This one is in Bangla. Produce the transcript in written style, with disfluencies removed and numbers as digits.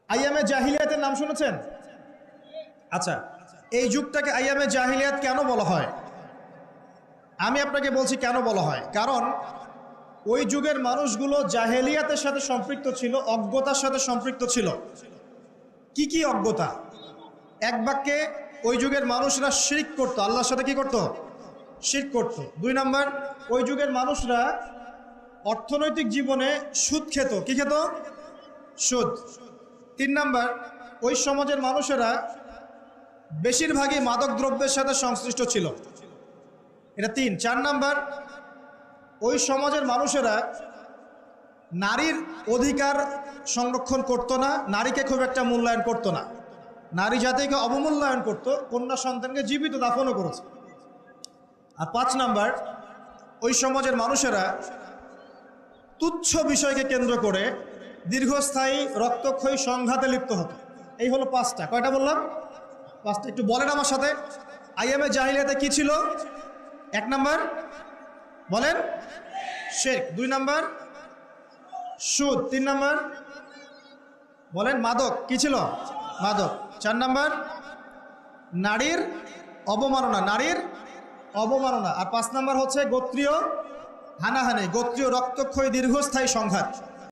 আইয়ামে জাহিলিয়াতের নাম শুনেছেন? আচ্ছা, এই যুগটাকে আইয়ামে জাহিলিয়াত কেন বলা হয়? আমি আপনাকে বলছি কেন বলা হয়। কারণ ওই যুগের মানুষগুলো জাহেলিয়াতের সাথে সম্পৃক্ত ছিল, অজ্ঞতার সাথে সম্পৃক্ত ছিল। কি কি অজ্ঞতা? এক বাক্যে, ওই যুগের মানুষরা শিরক করতো, আল্লাহর সাথে কি করতো? শিরক করতো। দুই নাম্বার, ওই যুগের মানুষরা অর্থনৈতিক জীবনে সুদ খেত। কি খেত? সুদ। তিন নাম্বার, ওই সমাজের মানুষেরা বেশিরভাগই মাদক দ্রব্যের সাথে সংশ্লিষ্ট ছিল। এটা তিন। চার নাম্বার, ওই সমাজের মানুষেরা নারীর অধিকার সংরক্ষণ করতো না, নারীকে খুব একটা মূল্যায়ন করতো না, নারী জাতিকে অবমূল্যায়ন করতো, কন্যা সন্তানকে জীবিত দাফনও করেছে। আর পাঁচ নাম্বার, ওই সমাজের মানুষেরা তুচ্ছ বিষয়কে কেন্দ্র করে দীর্ঘস্থায়ী রক্তক্ষয়ী সংঘাতে লিপ্ত হতো। এই হলো পাঁচটা। কয়টা বললাম? পাঁচটা। একটু বলেন আমার সাথে, আইয়ামে জাহিলিয়াতে কি ছিল? এক নাম্বার বলেন, শিরক। দুই নাম্বার সুদ। তিন নাম্বার বলেন, মাদক। কি ছিল? মাদক। চার নাম্বার নারীর অবমাননা, নারীর অবমাননা। আর পাঁচ নাম্বার হচ্ছে গোত্রীয় হানাহানি, গোত্রীয় রক্তক্ষয়ী দীর্ঘস্থায়ী সংঘাত।